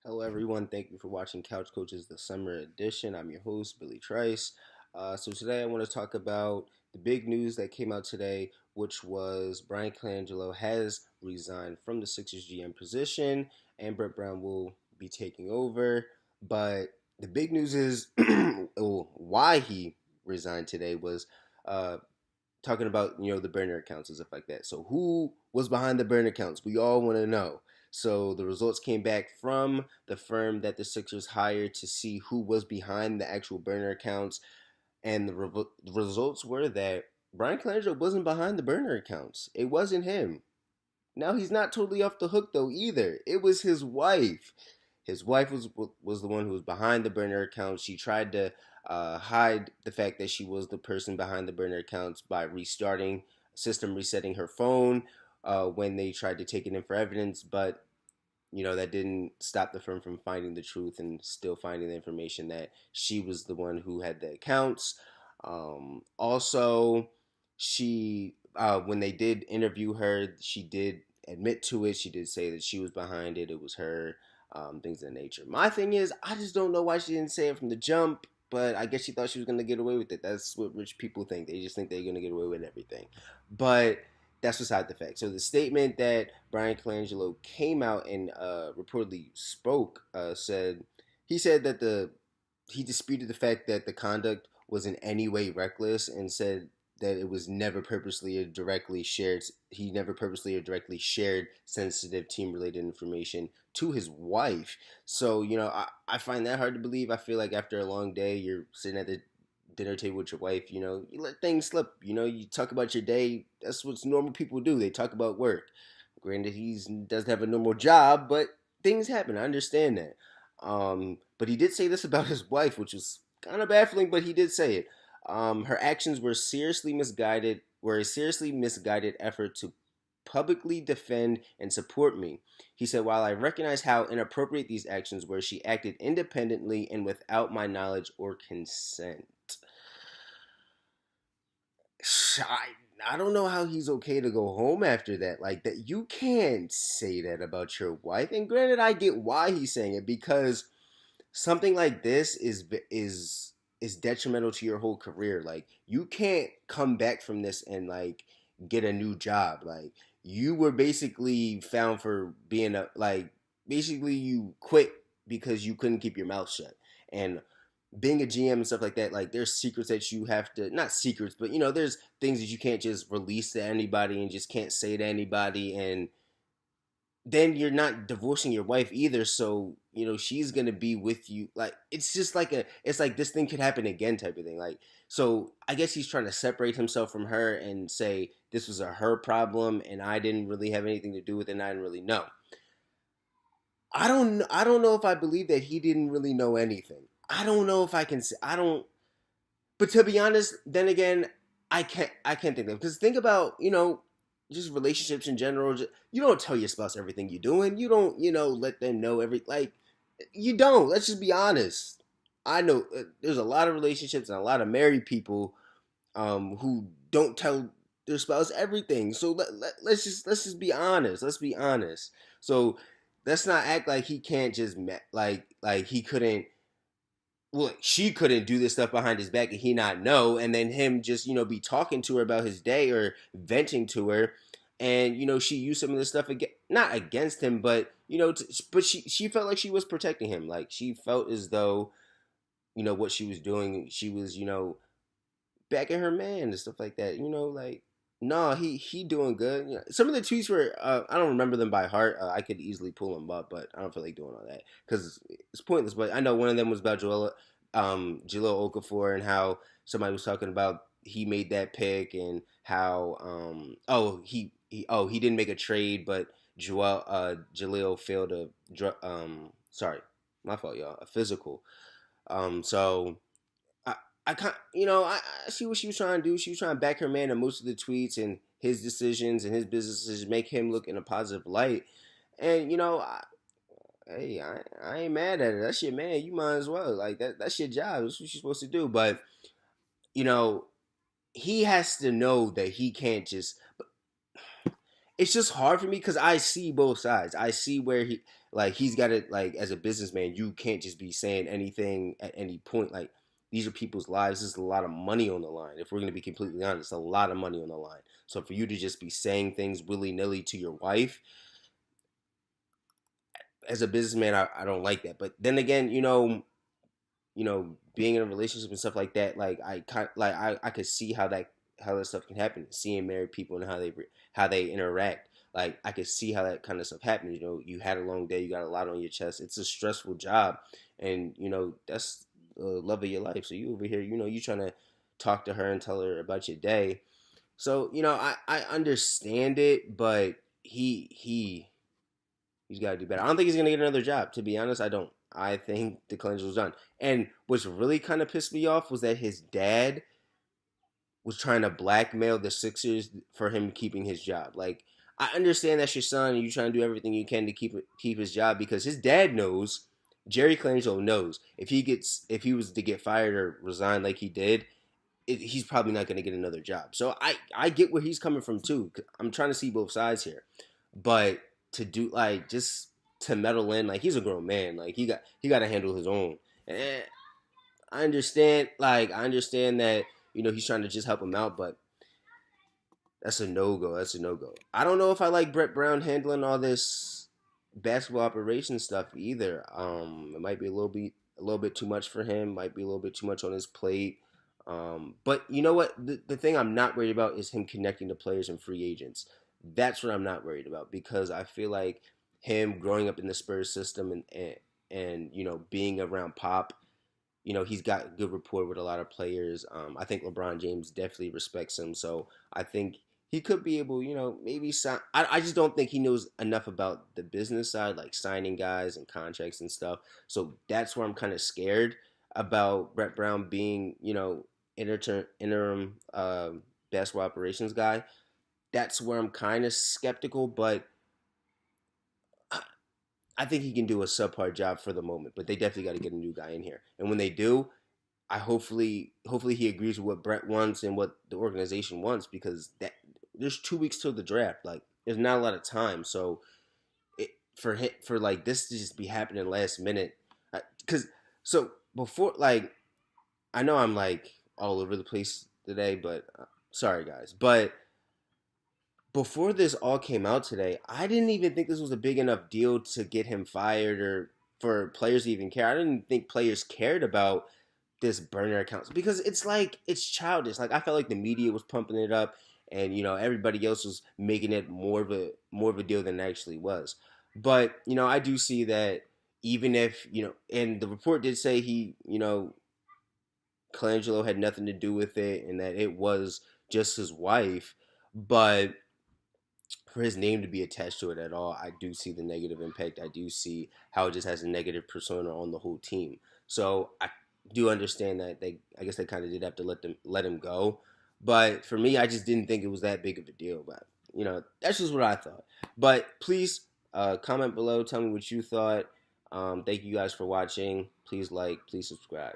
Hello, everyone. Thank you for watching Couch Coaches, the summer edition. I'm your host, Billy Trice. So today I want to talk about the big news that came out today, which was Brian Colangelo has resigned from the Sixers GM position, and Brett Brown will be taking over. But the big news is why he resigned today was uh, talking about the burner accounts and stuff like that. So who was behind the burner accounts? We all want to know. So the results came back from the firm that the Sixers hired to see who was behind the actual burner accounts, and the results were that Brian Colangelo wasn't behind the burner accounts. It wasn't him. Now he's not totally off the hook though either. It was his wife. His wife was the one who was behind the burner accounts. She tried to hide the fact that she was the person behind the burner accounts by restarting system resetting her phone when they tried to take it in for evidence, but that didn't stop the firm from finding the truth and still finding the information that she was the one who had the accounts. Also, she when they did interview her, she did admit to it. She did say that she was behind it. It was her. Things of that nature. My thing is, I just don't know why she didn't say it from the jump. But I guess she thought she was gonna get away with it. That's what rich people think. They just think they're gonna get away with everything. But that's beside the fact. So the statement that Brian Colangelo came out and reportedly spoke said he said that he disputed the fact that the conduct was in any way reckless and said that it was never purposely or directly shared. He never purposely or directly shared sensitive team related information to his wife. So I find that hard to believe. I feel like after a long day, you're sitting at the dinner table with your wife, you let things slip. You talk about your day. That's what normal people do. They talk about work. Granted, he doesn't have a normal job, but things happen. I understand that. But he did say this about his wife, which was kind of baffling, but he did say it. Her actions were seriously misguided, were a seriously misguided effort to publicly defend and support me. He said, while I recognize how inappropriate these actions were, she acted independently and without my knowledge or consent. I, I don't know how he's okay to go home after that. Like that, you can't say that about your wife. And granted, I get why he's saying it because something like this is detrimental to your whole career. Like you can't come back from this and like get a new job. Like you were basically found for being a like basically you quit because you couldn't keep your mouth shut. And being a GM and stuff like that, like there's secrets that you have to not secrets, but there's things that you can't just release to anybody and just can't say to anybody and then you're not divorcing your wife either, so she's gonna be with you. Like it's just like it's like this thing could happen again type of thing. Like so, I guess he's trying to separate himself from her and say this was her problem and I didn't really have anything to do with it. And I didn't really know. I don't know if I believe that he didn't really know anything. I don't know if I can say I don't. But to be honest, then again, I can't think of it. Because think about just relationships in general. You don't tell your spouse everything you're doing. You don't let them know you don't. Let's just be honest. I know there's a lot of relationships and a lot of married people who don't tell their spouse everything. So let's just be honest. Let's be honest. So let's not act like he can't just like he couldn't well, she couldn't do this stuff behind his back and he not know, and then him just be talking to her about his day or venting to her, and she used some of this stuff again, not against him, but but she felt like she was protecting him, like she felt as though what she was doing, she was backing her man and stuff like that, like. No, he doing good. Some of the tweets were I don't remember them by heart. I could easily pull them up, but I don't feel like doing all that because it's pointless. But I know one of them was about Jaleel Okafor and how somebody was talking about he made that pick and how he didn't make a trade, but Jaleel failed sorry, my fault, y'all, a physical. So I can't, I see what she was trying to do. She was trying to back her man in most of the tweets and his decisions and his businesses, make him look in a positive light. And hey, I ain't mad at her. That's your man. You might as well. Like that's your job. That's what you're supposed to do. But you know, he has to know that he can't just. It's just hard for me because I see both sides. I see where Like he's got to like as a businessman, you can't just be saying anything at any point. Like these are people's lives. There's a lot of money on the line. If we're going to be completely honest, a lot of money on the line. So for you to just be saying things willy nilly to your wife, as a businessman, I don't like that. But then again, being in a relationship and stuff like that, like I could see how that stuff can happen. Seeing married people and how they interact, like I could see how that kind of stuff happens. You had a long day, you got a lot on your chest. It's a stressful job, and that's the love of your life. So you over here, you trying to talk to her and tell her about your day. So I understand it, but he's got to do better. I don't think he's going to get another job. To be honest, I don't. I think the Colangelo's done. And what's really kind of pissed me off was that his dad was trying to blackmail the Sixers for him keeping his job. Like, I understand that's your son, and you trying to do everything you can to keep his job because his dad knows, Jerry Colangelo knows, if he was to get fired or resign like he did, he's probably not going to get another job. So I get where he's coming from too. I'm trying to see both sides here, but to do like just to meddle in, like he's a grown man, like he got to handle his own. And I understand that he's trying to just help him out, but that's a no go. That's a no go. I don't know if I like Brett Brown handling all this basketball operation stuff either. It might be a little bit too much for him. Might be a little bit too much on his plate. But you know what? The thing I'm not worried about is him connecting to players and free agents. That's what I'm not worried about because I feel like him growing up in the Spurs system and being around Pop, he's got good rapport with a lot of players. I think LeBron James definitely respects him, so I think he could be able, maybe sign. I just don't think he knows enough about the business side, like signing guys and contracts and stuff. So that's where I'm kind of scared about Brett Brown being, interim basketball operations guy. That's where I'm kind of skeptical, but I think he can do a subpar job for the moment. But they definitely got to get a new guy in here, and when they do, I hopefully he agrees with what Brett wants and what the organization wants because there's 2 weeks till the draft. Like there's not a lot of time, so for like this to just be happening last minute, because so before like I know I'm like all over the place today, but sorry guys, but before this all came out today, I didn't even think this was a big enough deal to get him fired or for players to even care. I didn't think players cared about this burner accounts because it's like it's childish. Like I felt like the media was pumping it up, and everybody else was making it more of a deal than it actually was. But I do see that even if and the report did say Colangelo had nothing to do with it, and that it was just his wife, but for his name to be attached to it at all, I do see the negative impact. I do see how it just has a negative persona on the whole team. So I do understand that I guess they kind of did have to let him go. But for me, I just didn't think it was that big of a deal. But that's just what I thought. But please comment below, tell me what you thought. Thank you guys for watching. Please like, please subscribe.